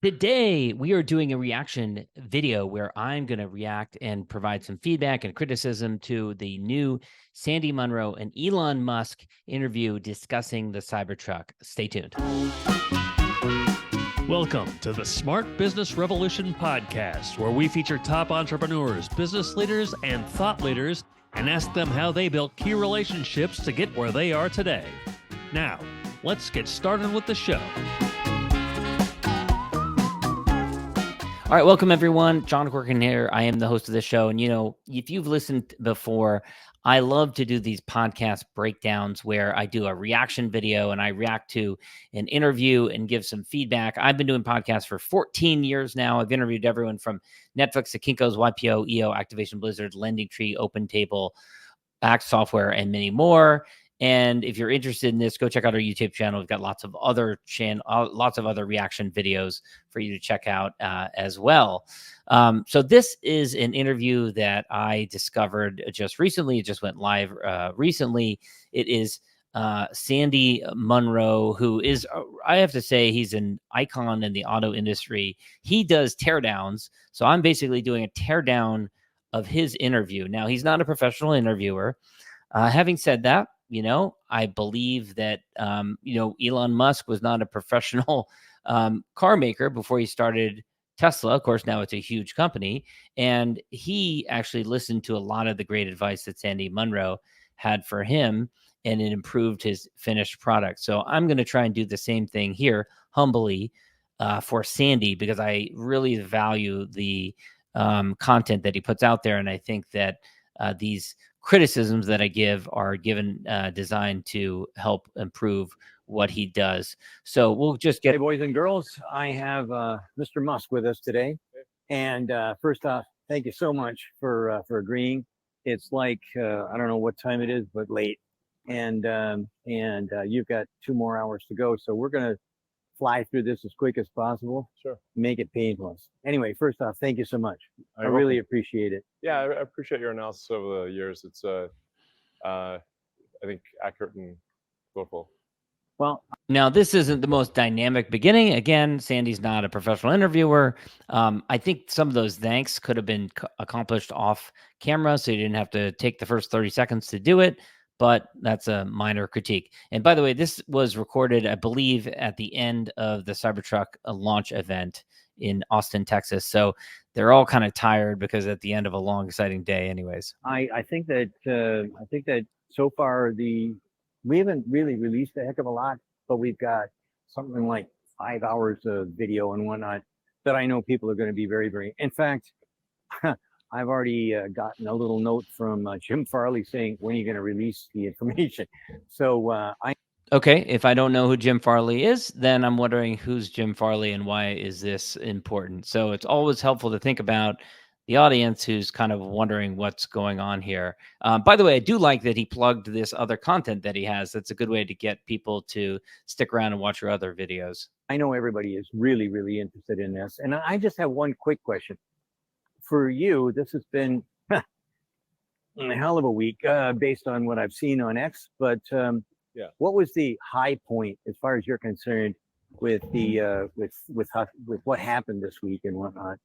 Today, we are doing a reaction video where I'm going to react and provide some feedback and criticism to the new Sandy Munro and Elon Musk interview discussing the Cybertruck. Stay tuned. Welcome to the Smart Business Revolution podcast, where we feature top entrepreneurs, business leaders, and thought leaders and ask them how they built key relationships to get where they are today. Now, let's get started with the show. All right, welcome everyone. John Corkin here. I am the host of the show. And if you've listened before, I love to do these podcast breakdowns where I do a reaction video and I react to an interview and give some feedback. I've been doing podcasts for 14 years now. I've interviewed everyone from Netflix to Kinko's, YPO, EO, Activation Blizzard, Lending Tree, Open Table, Act Software, and many more. And if you're interested in this, go check out our YouTube channel. We've got lots of other reaction videos for you to check out as well. So this is an interview that I discovered just recently. It just went live recently. It is Sandy Munro, who is, I have to say, he's an icon in the auto industry. He does teardowns. So I'm basically doing a teardown of his interview. Now, he's not a professional interviewer. Having said that, I believe that, Elon Musk was not a professional car maker before he started Tesla. Of course, now it's a huge company. And he actually listened to a lot of the great advice that Sandy Munro had for him, and it improved his finished product. So I'm going to try and do the same thing here, humbly, for Sandy, because I really value the content that he puts out there. And I think that these criticisms that I give are designed to help improve what he does. So we'll just get. Hey, boys and girls, I have Mr. Musk with us today. And first off, thank you so much for agreeing. It's like, I don't know what time it is, but late. And you've got 2 more hours to go. So we're going to fly through this as quick as possible. Sure. Make it painless. Anyway, first off, thank you so much. I really appreciate it. Yeah, I appreciate your analysis over the years. It's, I think, accurate and thoughtful. Well, now this isn't the most dynamic beginning. Again, Sandy's not a professional interviewer. I think some of those thanks could have been accomplished off camera, so you didn't have to take the first 30 seconds to do it. But that's a minor critique. And by the way, this was recorded, I believe, at the end of the Cybertruck launch event in Austin, Texas. So they're all kind of tired because at the end of a long, exciting day anyways. I think that so far we haven't really released a heck of a lot, but we've got something like 5 hours of video and whatnot that I know people are going to be very, very, in fact, I've already gotten a little note from Jim Farley saying, when are you going to release the information? So Okay, if I don't know who Jim Farley is, then I'm wondering who's Jim Farley and why is this important? So it's always helpful to think about the audience who's kind of wondering what's going on here. By the way, I do like that he plugged this other content that he has. That's a good way to get people to stick around and watch your other videos. I know everybody is really, really interested in this. And I just have one quick question. For you, this has been a hell of a week based on what I've seen on X. But yeah, what was the high point as far as you're concerned with the with what happened this week and whatnot?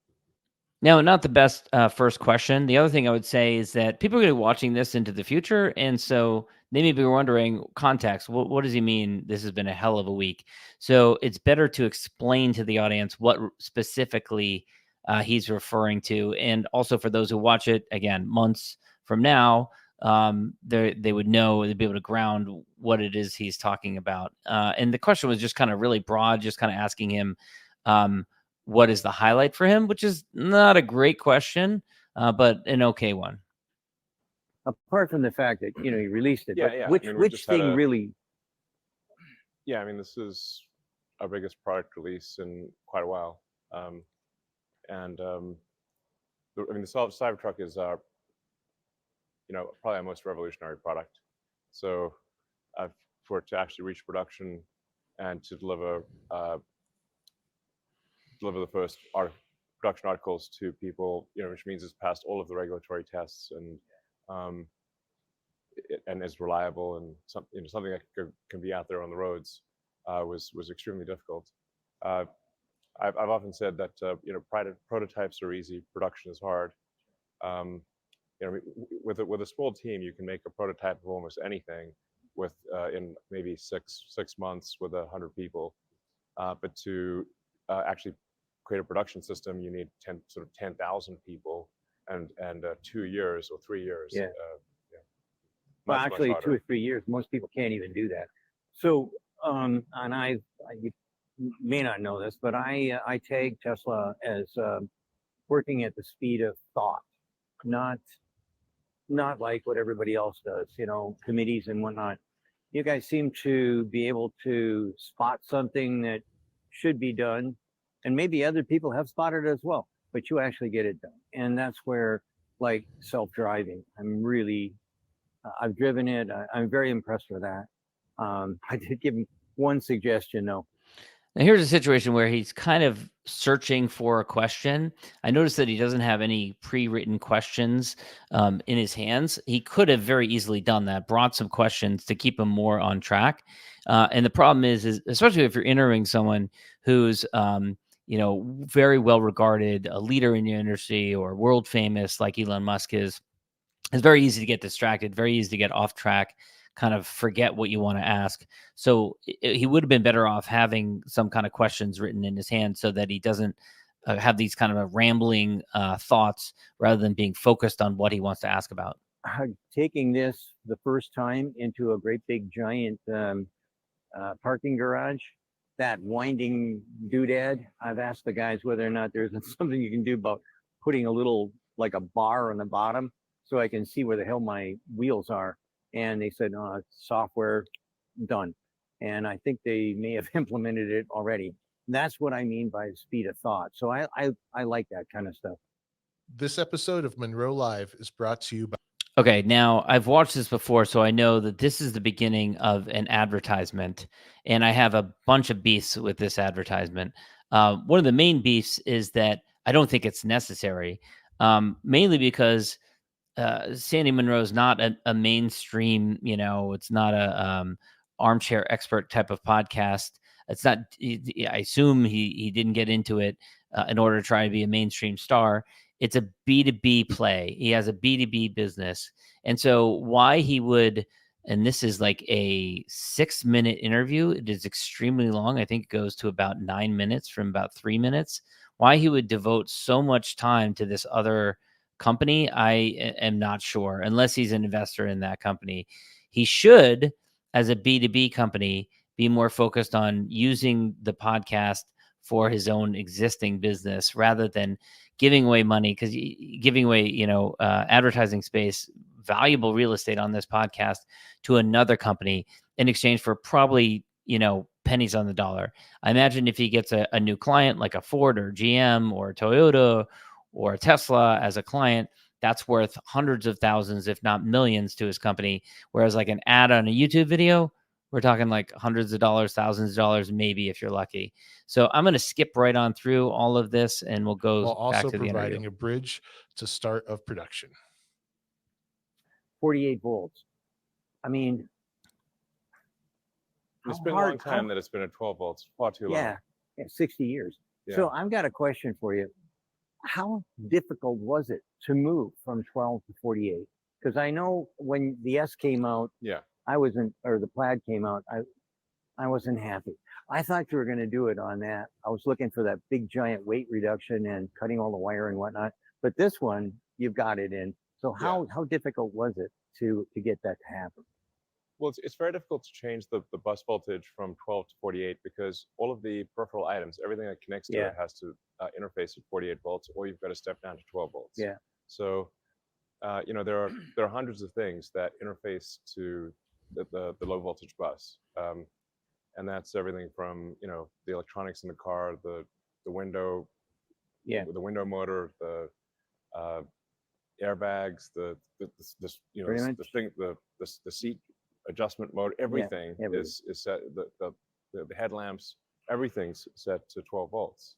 Now, not the best first question. The other thing I would say is that people are going to be watching this into the future, and so they may be wondering context. What does he mean? This has been a hell of a week. So it's better to explain to the audience what specifically he's referring to, and also for those who watch it again months from now, they would know, they'd be able to ground what it is he's talking about. And the question was just kind of really broad, just kind of asking him what is the highlight for him, which is not a great question, but an okay one. Apart from the fact that he released it, yeah. Which thing really? Yeah, I mean, this is our biggest product release in quite a while. The Cybertruck is probably our most revolutionary product. So for it to actually reach production and to deliver the first production articles to people, which means it's passed all of the regulatory tests and is reliable and something that can be out there on the roads, was extremely difficult. I've often said that prototypes are easy, production is hard. With a small team, you can make a prototype of almost anything with in maybe six months with 100 people. But to actually create a production system, you need 10,000 people and 2 years or 3 years. Yeah. Much, Well, actually, much 2 or 3 years. Most people can't even do that. So, and you may not know this, but I tag Tesla as working at the speed of thought, not like what everybody else does, committees and whatnot. You guys seem to be able to spot something that should be done, and maybe other people have spotted it as well, but you actually get it done. And that's where, like, self-driving, I've driven it. I'm very impressed with that. I did give him one suggestion though. Now, here's a situation where he's kind of searching for a question. I noticed that he doesn't have any pre-written questions in his hands. He could have very easily done that, brought some questions to keep him more on track. And the problem is especially if you're interviewing someone who's, very well regarded, a leader in your industry or world famous like Elon Musk is, it's very easy to get distracted, very easy to get off track, kind of forget what you want to ask. So he would have been better off having some kind of questions written in his hand so that he doesn't have these kind of rambling thoughts rather than being focused on what he wants to ask about. Taking this the first time into a great big giant parking garage, that winding doodad, I've asked the guys whether or not there's something you can do about putting a little, like a bar on the bottom so I can see where the hell my wheels are. And they said, software done. And I think they may have implemented it already. That's what I mean by speed of thought. So I like that kind of stuff. This episode of Munro Live is brought to you by. Okay, now I've watched this before, so I know that this is the beginning of an advertisement, and I have a bunch of beefs with this advertisement. One of the main beefs is that I don't think it's necessary, mainly because Sandy Munro is not a mainstream, it's not a armchair expert type of podcast. It's not. I assume he didn't get into it in order to try to be a mainstream star. It's a B2B play. He has a B2B business, and so why he would. And this is like a 6-minute interview. It is extremely long. I think it goes to about 9 minutes from about 3 minutes. Why he would devote so much time to this other company, I am not sure, unless he's an investor in that company. He should, as a B2B company, be more focused on using the podcast for his own existing business rather than giving away money, because giving away, advertising space, valuable real estate on this podcast to another company in exchange for probably, pennies on the dollar. I imagine if he gets a new client like a Ford or GM or Toyota or a Tesla as a client, that's worth hundreds of thousands, if not millions, to his company. Whereas like an ad on a YouTube video, we're talking like hundreds of dollars, thousands of dollars, maybe if you're lucky. So I'm going to skip right on through all of this, and we'll go while back also to the providing interview. a bridge to start of production. 48 volts. I mean, it's been a long time that it's been at 12 volts, far too long. Yeah, 60 years. Yeah. So I've got a question for you. How difficult was it to move from 12 to 48? Because I know when the S came out, or the Plaid came out, I wasn't happy. I thought you were going to do it on that. I was looking for that big giant weight reduction and cutting all the wire and whatnot. But this one, you've got it in. So how difficult was it to get that to happen? Well, it's very difficult to change the bus voltage from 12 to 48 because all of the peripheral items, everything that connects to it has to interface at 48 volts, or you've got to step down to 12 volts. Yeah. So, there are hundreds of things that interface to the low voltage bus, and that's everything from the electronics in the car, the window, the window motor, the airbags, the seat adjustment mode, everything is set. The headlamps, everything's set to 12 volts.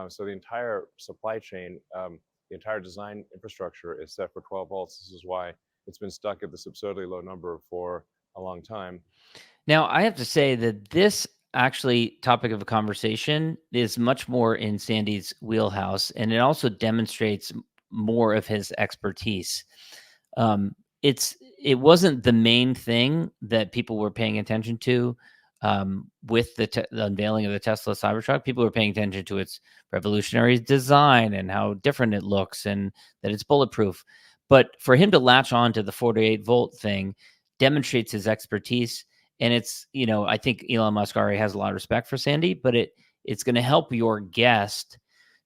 So the entire supply chain, the entire design infrastructure is set for 12 volts. This is why it's been stuck at this absurdly low number for a long time. Now, I have to say that this actually topic of a conversation is much more in Sandy's wheelhouse, and it also demonstrates more of his expertise. Um, it wasn't the main thing that people were paying attention to with the unveiling of the Tesla Cybertruck. People were paying attention to its revolutionary design and how different it looks, and that it's bulletproof. But for him to latch on to the 48-volt thing demonstrates his expertise. And it's, I think Elon Musk already has a lot of respect for Sandy, but it's going to help your guest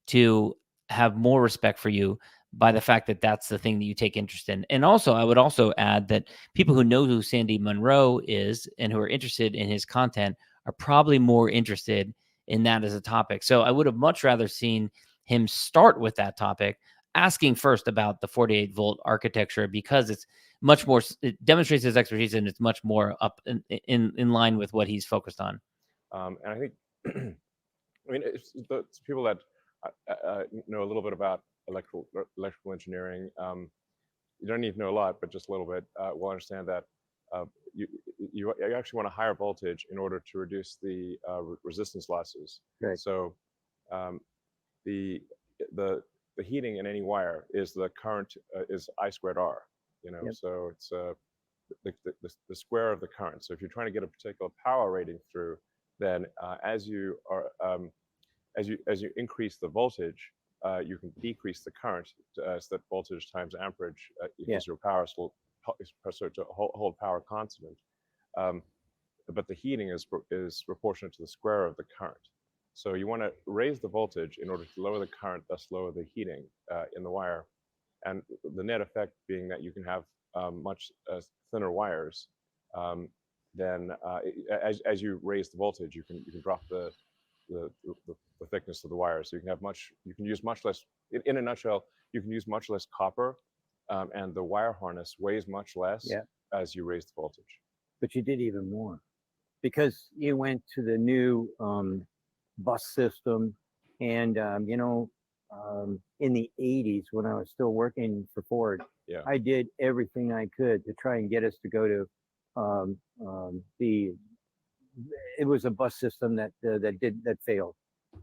to have more respect for you by the fact that that's the thing that you take interest in. And also, I would also add that people who know who Sandy Munro is and who are interested in his content are probably more interested in that as a topic. So I would have much rather seen him start with that topic, asking first about the 48-volt architecture, because it's much more, it demonstrates his expertise, and it's much more up in line with what he's focused on. And I think, I mean, it's people that know a little bit about electrical engineering. You don't need to know a lot, but just a little bit will understand that you actually want a higher voltage in order to reduce the resistance losses. Right. So the heating in any wire is the current is I squared R. Yep. So it's the square of the current. So if you're trying to get a particular power rating through, then as you increase the voltage, you can decrease the current so that voltage times amperage equals your power, so to hold power constant. But the heating is proportionate to the square of the current. So you want to raise the voltage in order to lower the current, thus lower the heating in the wire. And the net effect being that you can have much thinner wires. Then as you raise the voltage, you can drop the thickness of the wire. So you can use much less. In a nutshell, you can use much less copper, and the wire harness weighs much less as you raise the voltage. But you did even more, because you went to the new bus system, and in the 80s, when I was still working for Ford, I did everything I could to try and get us to go to it was a bus system that failed,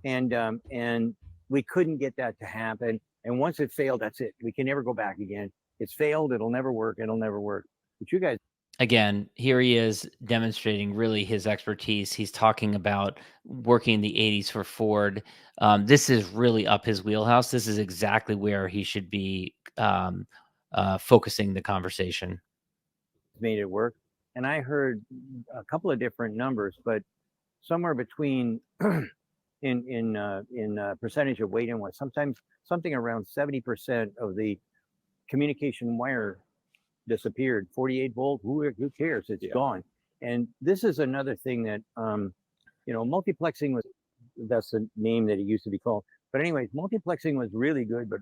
and we couldn't get that to happen. And once it failed, that's it. We can never go back again. It's failed. It'll never work. It'll never work. But you guys, again, here he is demonstrating really his expertise. He's talking about working in the 80s for Ford. This is really up his wheelhouse. This is exactly where he should be focusing the conversation. made it work. And I heard a couple of different numbers, but somewhere between in percentage of weight and what, sometimes something around 70% of the communication wire disappeared. 48-volt, who cares? It's gone. And this is another thing that multiplexing was, that's the name that it used to be called. But anyways, multiplexing was really good, but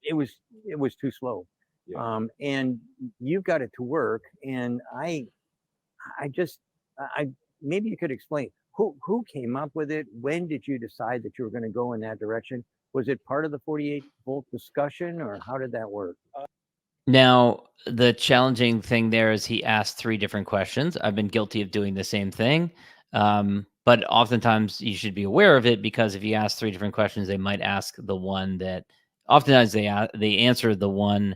it was too slow. And you've got it to work. And I maybe you could explain who came up with it. When did you decide that you were going to go in that direction? Was it part of the 48-volt discussion, or how did that work? Now, the challenging thing there is he asked 3 different questions. I've been guilty of doing the same thing. But oftentimes you should be aware of it, because if you ask 3 different questions, they might ask the one that oftentimes they answer the one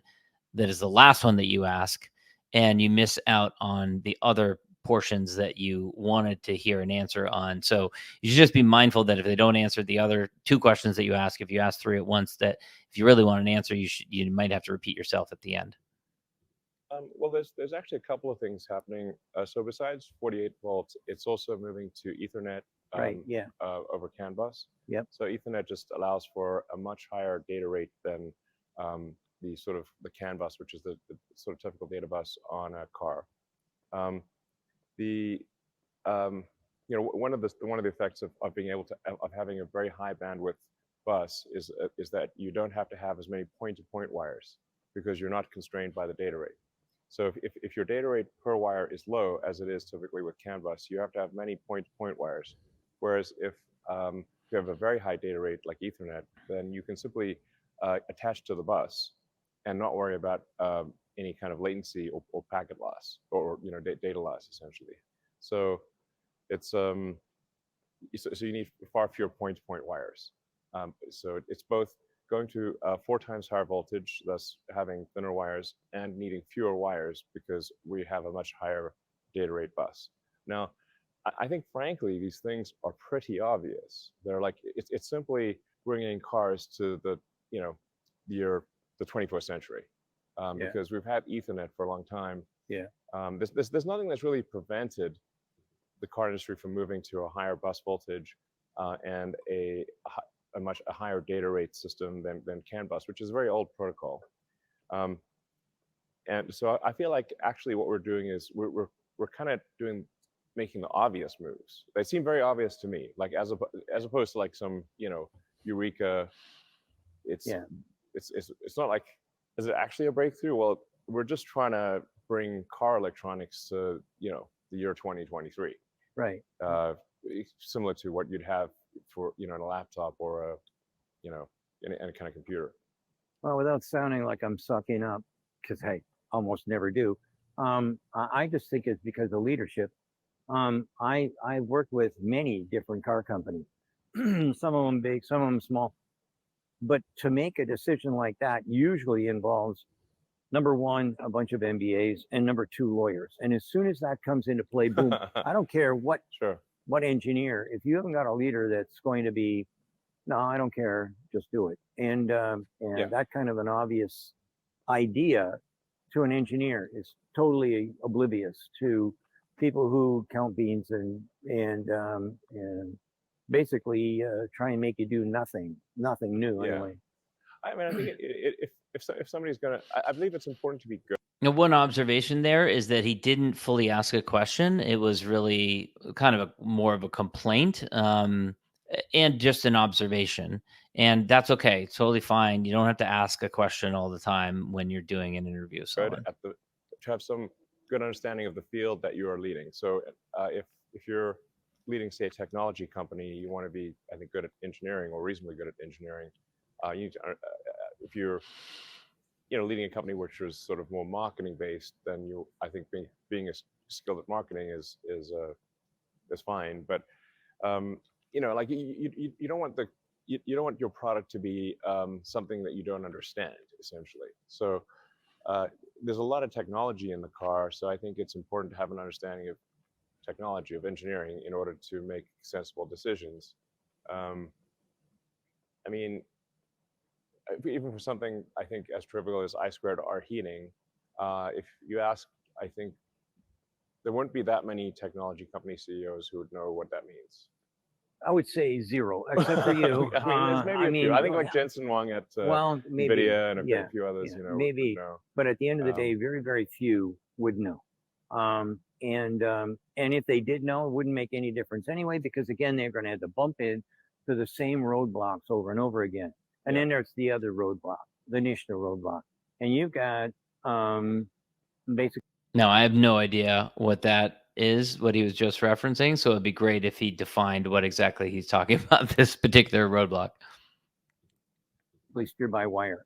that is the last one that you ask, and you miss out on the other portions that you wanted to hear an answer on. So you should just be mindful that if they don't answer the other 2 questions that you ask, if you ask 3 at once, that if you really want an answer, you might have to repeat yourself at the end. Well, there's actually a couple of things happening. So besides 48 volts, it's also moving to Ethernet over CAN bus. Yep. So Ethernet just allows for a much higher data rate than the CAN bus, which is the sort of typical data bus on a car. One of the effects of being able to having a very high bandwidth bus is that you don't have to have as many point-to-point wires, because you're not constrained by the data rate. So if your data rate per wire is low, as it is typically with CAN bus, you have to have many point-to-point wires. Whereas if you have a very high data rate like Ethernet, then you can simply attach to the bus and not worry about any kind of latency or packet loss or data loss, essentially. So it's so you need far fewer point-to-point wires. So it's both going to 4 times higher voltage, thus having thinner wires, and needing fewer wires because we have a much higher data rate bus. Now, I think frankly these things are pretty obvious. They're like it's simply bringing cars to the the 21st century, because we've had Ethernet for a long time. Yeah. There's nothing that's really prevented the car industry from moving to a higher bus voltage and a much higher data rate system than CAN bus, which is a very old protocol. And so I feel like actually what we're doing is we're kind of making the obvious moves. They seem very obvious to me, like as opposed to like some eureka. It's not like, is it actually a breakthrough? Well, we're just trying to bring car electronics to the year 2023. Right. Similar to what you'd have for in a laptop or in any kind of computer. Well, without sounding like I'm sucking up, because I almost never do, I just think it's because of leadership. I worked with many different car companies, some of them big, some of them small. But to make a decision like that usually involves, number one, a bunch of MBAs, and number two, lawyers. And as soon as that comes into play, boom, I don't care what engineer, if you haven't got a leader that's going to be, no, I don't care, just do it. And that kind of an obvious idea to an engineer is totally oblivious to people who count beans and basically try and make you do nothing new anyway. I mean, I think if somebody's gonna, I believe it's important to be good. One observation there is that he didn't fully ask a question. It was really kind of more of a complaint, and just an observation. And that's okay. Totally fine. You don't have to ask a question all the time when you're doing an interview. To have some good understanding of the field that you are leading. So if you're leading, say, a technology company, you want to be, I think, good at engineering or reasonably good at engineering. You need to, if you're leading a company which is sort of more marketing based, then I think being skilled at marketing is fine. But like you don't want you don't want your product to be something that you don't understand, essentially. So there's a lot of technology in the car, so I think it's important to have an understanding of technology, of engineering, in order to make sensible decisions. I mean, even for something I think as trivial as I2R heating, if you ask, I think there wouldn't be that many technology company CEOs who would know what that means. I would say zero, except for you. I mean, there's maybe a few. I think like Jensen Huang at NVIDIA and a few others, maybe. But at the end of the day, very, very few would know. And if they did know, it wouldn't make any difference anyway, because again, they're going to have to bump into the same roadblocks over and over again. And then there's the other roadblock, the Nishna roadblock. And you've got basically. No, I have no idea what that is, what he was just referencing. So it'd be great if he defined what exactly he's talking about, this particular roadblock. Steer by wire.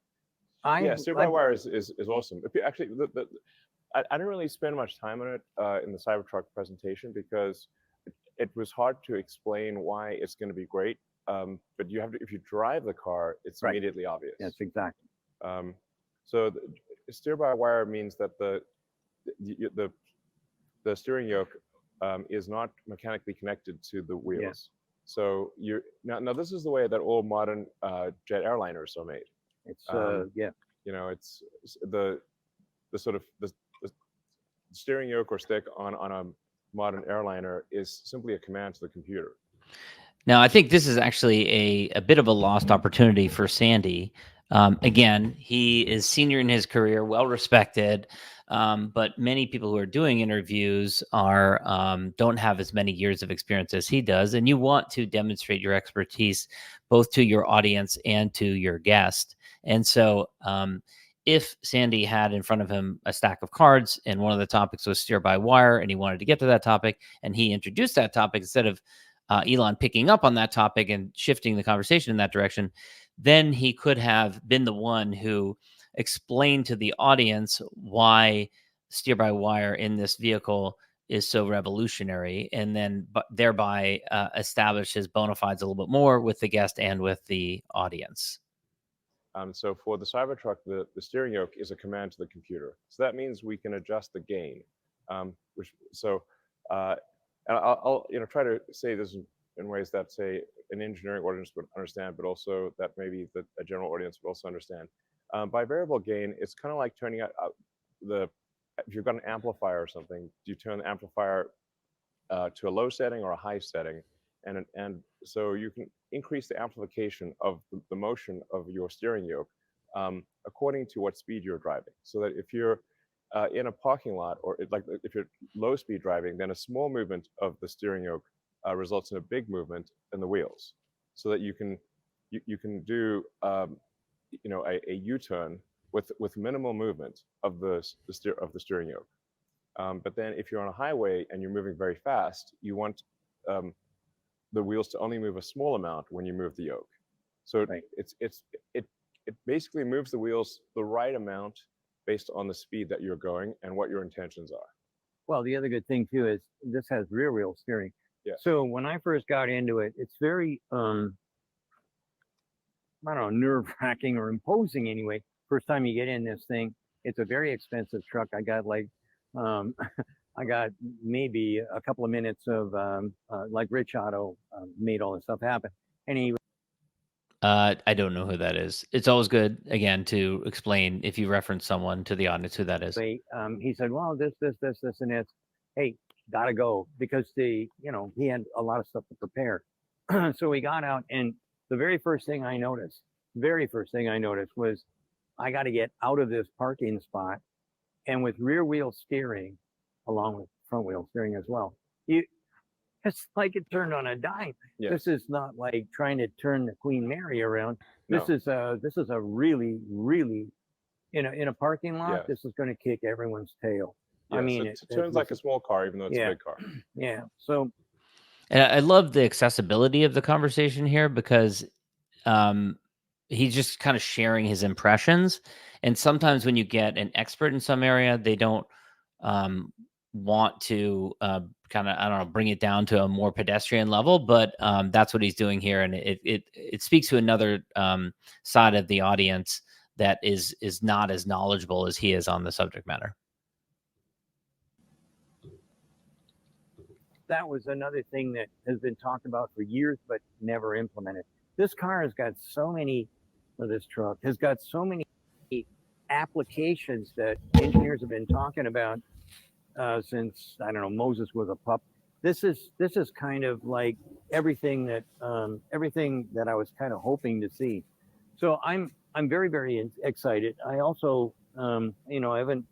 Steer by wire is awesome. Actually, I didn't really spend much time on it in the Cybertruck presentation because it was hard to explain why it's going to be great. But you have to, if you drive the car, it's immediately obvious. Yes, exactly. So steer by wire means that the steering yoke is not mechanically connected to the wheels. Yes. So now this is the way that all modern jet airliners are made. It's it's the sort of the steering yoke or stick on a modern airliner is simply a command to the computer. Now, I think this is actually a bit of a lost opportunity for Sandy. Again, he is senior in his career, well respected, but many people who are doing interviews don't have as many years of experience as he does, and you want to demonstrate your expertise both to your audience and to your guest. And so, if Sandy had in front of him a stack of cards and one of the topics was steer by wire, and he wanted to get to that topic, and he introduced that topic instead of Elon picking up on that topic and shifting the conversation in that direction, then he could have been the one who explained to the audience why steer by wire in this vehicle is so revolutionary, and then thereby establish his bona fides a little bit more with the guest and with the audience. So for the Cybertruck, the steering yoke is a command to the computer. So that means we can adjust the gain. And I'll try to say this in ways that, say, an engineering audience would understand, but also that maybe a general audience would also understand. By variable gain, it's kind of like turning out if you've got an amplifier or something, you turn the amplifier to a low setting or a high setting, and so you can increase the amplification of the motion of your steering yoke according to what speed you're driving. So that if you're in a parking lot, or if you're low speed driving, then a small movement of the steering yoke results in a big movement in the wheels, so that you can do a U-turn with minimal movement of the steering yoke. But then if you're on a highway and you're moving very fast, you want the wheels to only move a small amount when you move the yoke. So Right. it basically moves the wheels the right amount based on the speed that you're going and what your intentions are. Well, the other good thing too is this has rear wheel steering. Yeah. So when I first got into it, it's very I don't know, nerve-wracking or imposing anyway. First time you get in this thing, it's a very expensive truck. I got I got maybe a couple of minutes of like Rich Otto made all this stuff happen. And he I don't know who that is. It's always good, again, to explain if you reference someone to the audience who that is. he said, well, this, and this. Hey, gotta go, because he had a lot of stuff to prepare. So we got out, and the very first thing I noticed was I got to get out of this parking spot, and with rear wheel steering, along with front wheel steering as well, it's like it turned on a dime. Yes. This is not like trying to turn the Queen Mary around. No. This is a really, really, in a parking lot, Yes. this is going to kick everyone's tail. Yeah, I mean, it turns like a small car, even though it's Yeah. a big car. Yeah. So And I love the accessibility of the conversation here, because he's just kind of sharing his impressions. And sometimes when you get an expert in some area, they don't want to kind of, I don't know, bring it down to a more pedestrian level. But that's what he's doing here, and it speaks to another side of the audience that is not as knowledgeable as he is on the subject matter. that was another thing that has been talked about for years, but never implemented. This car has got so many, or this truck has got so many applications that engineers have been talking about since, I don't know, Moses was a pup. This is kind of like everything that I was kind of hoping to see. So I'm very, very excited. I also I haven't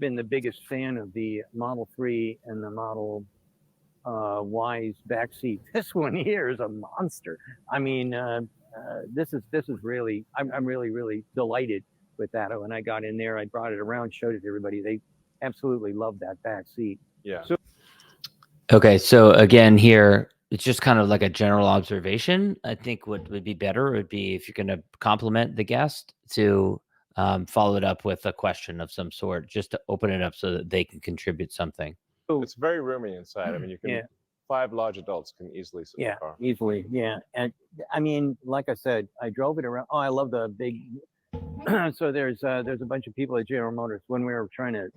been the biggest fan of the Model 3 and the Model Y's backseat. This one here is a monster. I mean, this is really, I'm really, really delighted with that. When I got in there, I brought it around, showed it to everybody. They absolutely loved that back seat. Yeah. So, Okay, so again here, it's just kind of like a general observation. I think what would be better would be, if you're going to compliment the guest, to follow it up with a question of some sort, just to open it up so that they can contribute something. It's very roomy inside. I mean, you can, Yeah. 5 large adults can easily sit in yeah, the car. easily. Yeah. And I mean, like I said, I drove it around. Oh, I love the big. So there's a bunch of people at General Motors. When we were trying to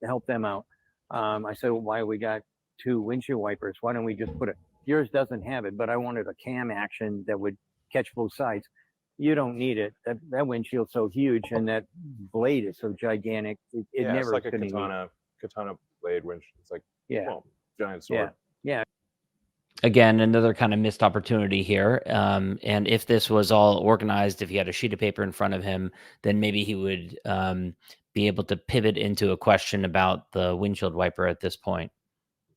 help them out, I said, well, why we got 2 windshield wipers? Why don't we just put it? Yours doesn't have it, but I wanted a cam action that would catch both sides. You don't need it. That windshield's so huge, and that blade is so gigantic. It Yeah, never it's like a is gonna need it. katana blade winch. It's like, Yeah. well, giant sword. Yeah. Again, another kind of missed opportunity here. And if this was all organized, if he had a sheet of paper in front of him, then maybe he would be able to pivot into a question about the windshield wiper at this point.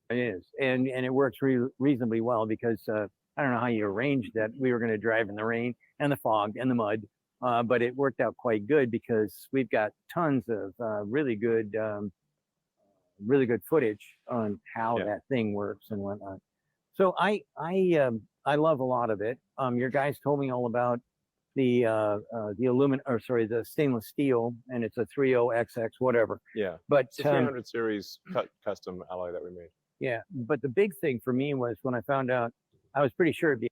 It is, and it works reasonably well, because I don't know how you arranged that. We were going to drive in the rain and the fog and the mud, but it worked out quite good, because we've got tons of really good footage on how that thing works and whatnot. So I love a lot of it. Your guys told me all about the stainless steel, and it's a 30XX whatever. Yeah, But it's a 300 series custom alloy that we made. yeah, but the big thing for me was when I found out, I was pretty sure it'd be.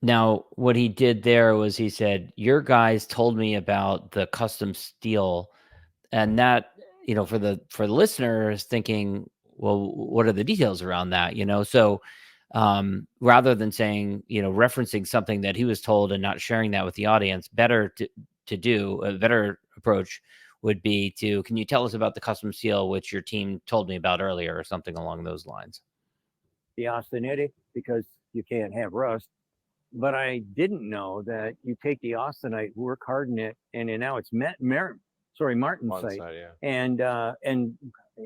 Now, what he did there was he said, "Your guys told me about the custom steel," and that, for the listeners thinking, well, what are the details around that? So rather than saying, referencing something that he was told and not sharing that with the audience, better to do a better approach would be to, can you tell us about the custom steel which your team told me about earlier, or something along those lines? The austenitic, because you can't have rust. But I didn't know that you take the austenite, work hard in it, and then now it's martensite, Yeah. and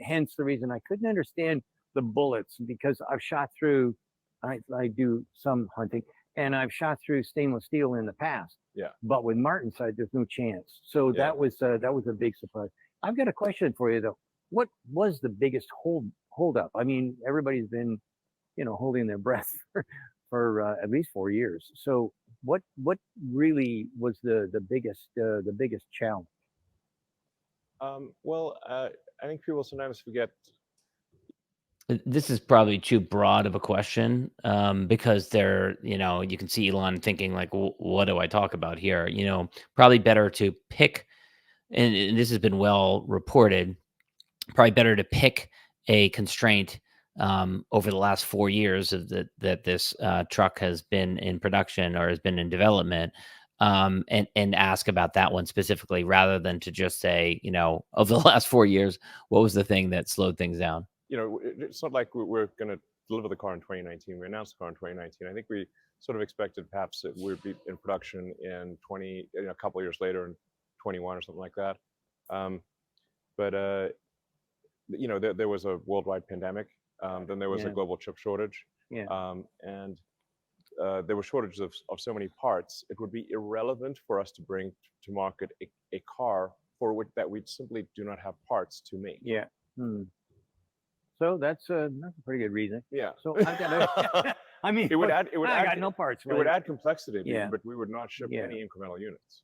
hence the reason I couldn't understand the bullets, because I've shot through. I do some hunting, and I've shot through stainless steel in the past. Yeah. But with martensite, there's no chance. So Yeah. that was a big surprise. I've got a question for you though. What was the biggest hold up? I mean, everybody's been, holding their breath for at least 4 years. So what really was the biggest challenge? Well, I think people sometimes forget. This is probably too broad of a question, because you can see Elon thinking like, what do I talk about here? Probably better to pick, and this has been well reported, probably better to pick a constraint over the last 4 years that this truck has been in production or has been in development, and ask about that one specifically, rather than to just say, of the last 4 years, what was the thing that slowed things down? It's not like we're going to deliver the car in 2019. We announced the car in 2019. I think we sort of expected perhaps that we'd be in production in a couple of years later, in 21 or something like that. But there was a worldwide pandemic. Then there was a global chip shortage. Yeah. And there were shortages of so many parts. It would be irrelevant for us to bring to market a car for which that we simply do not have parts to make. Yeah. So that's a pretty good reason. Yeah. So I've got I mean, I got no parts. It would add complexity, Yeah. but we would not ship any incremental units.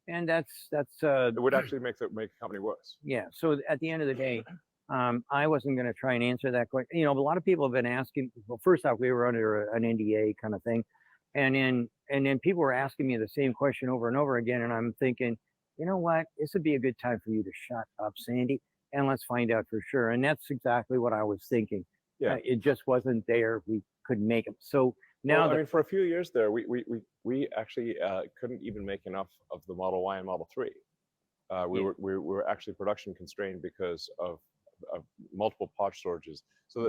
And that's It would actually make the company worse. yeah. So at the end of the day, I wasn't going to try and answer that question. A lot of people have been asking. Well, first off, we were under an NDA kind of thing, and then people were asking me the same question over and over again, and I'm thinking, you know what, this would be a good time for you to shut up, Sandy, and let's find out for sure. And that's exactly what I was thinking. Yeah. It just wasn't there. We couldn't make them. So now, for a few years there, we actually couldn't even make enough of the Model Y and Model 3. We were actually production constrained because of multiple part shortages. So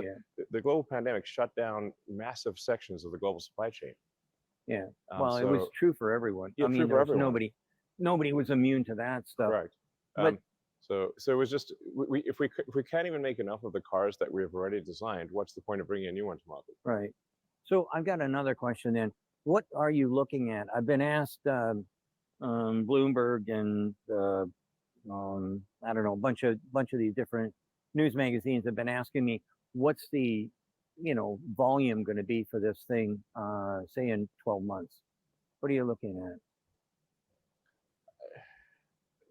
the global pandemic shut down massive sections of the global supply chain. Yeah. Well, it was true for everyone. I mean, there was nobody was immune to that stuff. Right. So it was just, if we can't even make enough of the cars that we have already designed, what's the point of bringing a new one to market? Right. So I've got another question then. What are you looking at? I've been asked Bloomberg and I don't know, a bunch of these different news magazines have been asking me, what's the volume going to be for this thing, say in 12 months? What are you looking at?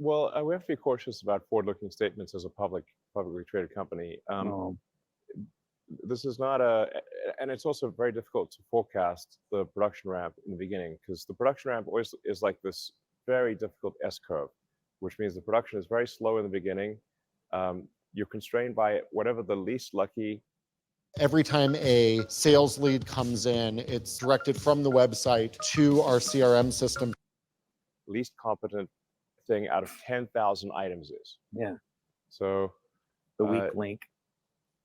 Well, we have to be cautious about forward-looking statements as a publicly traded company. This is not and it's also very difficult to forecast the production ramp in the beginning, because the production ramp always is like this very difficult S-curve, which means the production is very slow in the beginning. You're constrained by whatever the least lucky. Every time a sales lead comes in, it's directed from the website to our CRM system. Least competent thing out of 10,000 items is. Yeah. So the weak link.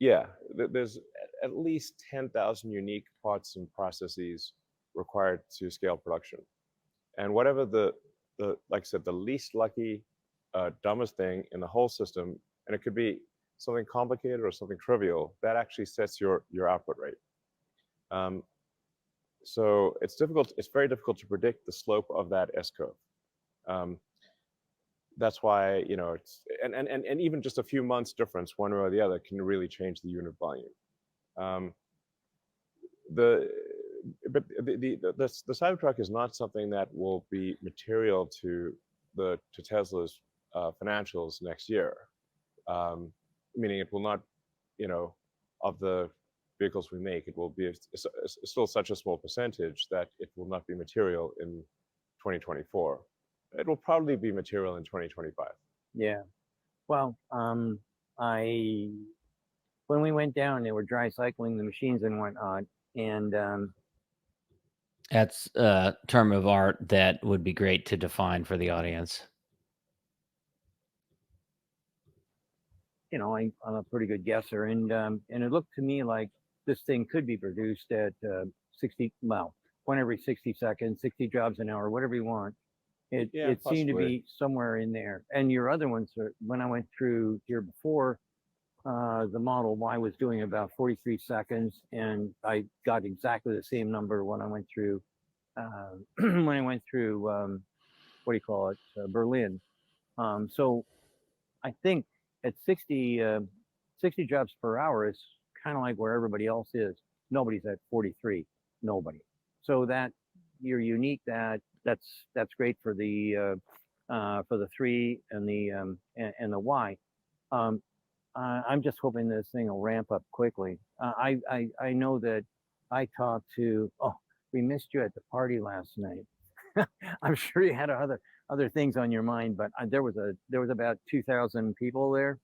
Yeah, there's at least 10,000 unique parts and processes required to scale production. And whatever the like I said, the least lucky, dumbest thing in the whole system, and it could be something complicated or something trivial, that actually sets your output rate. So it's very difficult to predict the slope of that S-curve. That's why, it's and even just a few months difference one way or the other can really change the unit volume. the Cybertruck is not something that will be material to Tesla's financials next year. Meaning it will not, of the vehicles we make, it will be still such a small percentage that it will not be material in 2024. It will probably be material in 2025. Yeah. Well, when we went down, they were dry cycling the machines and whatnot, and That's a term of art that would be great to define for the audience. I'm a pretty good guesser, and it looked to me like this thing could be produced at 1 every 60 seconds, 60 jobs an hour, whatever you want. It seemed to be somewhere in there. And your other ones, when I went through here before, the Model Y was doing about 43 seconds, and I got exactly the same number when I went through Berlin. So I think at 60 jobs per hour is kind of like where everybody else is. Nobody's at 43, nobody. So that you're unique. That's great for the 3 and the Y. I'm just hoping this thing will ramp up quickly. I know that I talked to. Oh, we missed you at the party last night. I'm sure you had other things on your mind, but there was about 2,000 people there,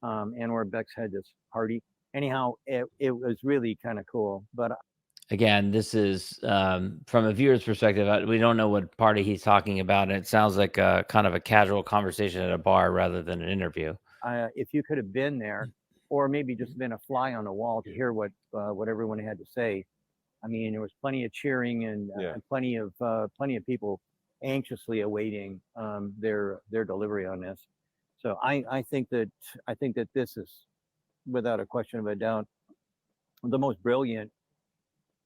and where Bex had this party. Anyhow, it was really kind of cool. But again, this is from a viewer's perspective. We don't know what party he's talking about, and it sounds like a kind of a casual conversation at a bar rather than an interview. If you could have been there, or maybe just been a fly on the wall to hear what everyone had to say. I mean, there was plenty of cheering and plenty of people anxiously awaiting their delivery on this. So I think that this is, without a question of a doubt, the most brilliant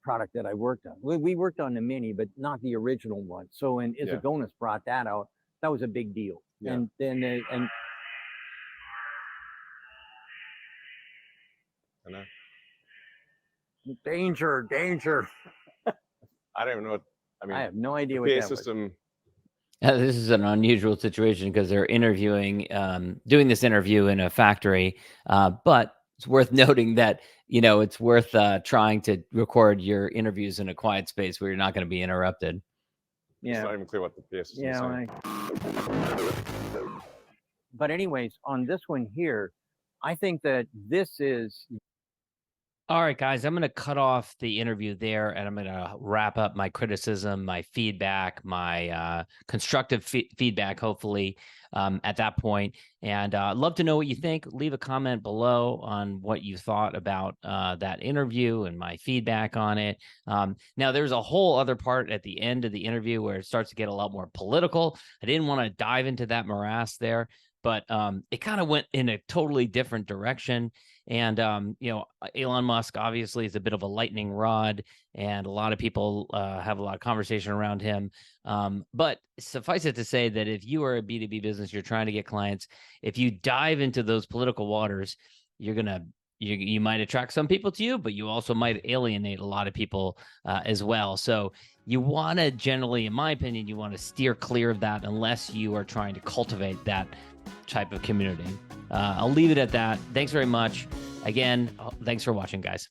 product that I worked on. We worked on the Mini, but not the original one. So when Isagonis brought that out, that was a big deal. Yeah. And then danger. I don't even know what, I have no idea what PA that system. This is an unusual situation because they're doing this interview in a factory, but it's worth noting that, it's worth trying to record your interviews in a quiet space where you're not going to be interrupted. Yeah. It's not even clear what the PA system is saying. But anyways, on this one here, I think that this is. All right, guys, I'm going to cut off the interview there, and I'm going to wrap up my criticism, my feedback, my constructive feedback, hopefully, at that point. And I'd love to know what you think. Leave a comment below on what you thought about that interview and my feedback on it. Now, there's a whole other part at the end of the interview where it starts to get a lot more political. I didn't want to dive into that morass there, but it kind of went in a totally different direction. And, Elon Musk obviously is a bit of a lightning rod, and a lot of people have a lot of conversation around him. But suffice it to say that if you are a B2B business, you're trying to get clients, if you dive into those political waters, you might attract some people to you, but you also might alienate a lot of people as well. So you want to generally, in my opinion, you want to steer clear of that unless you are trying to cultivate that type of community. I'll leave it at that. Thanks very much. Again, thanks for watching, guys.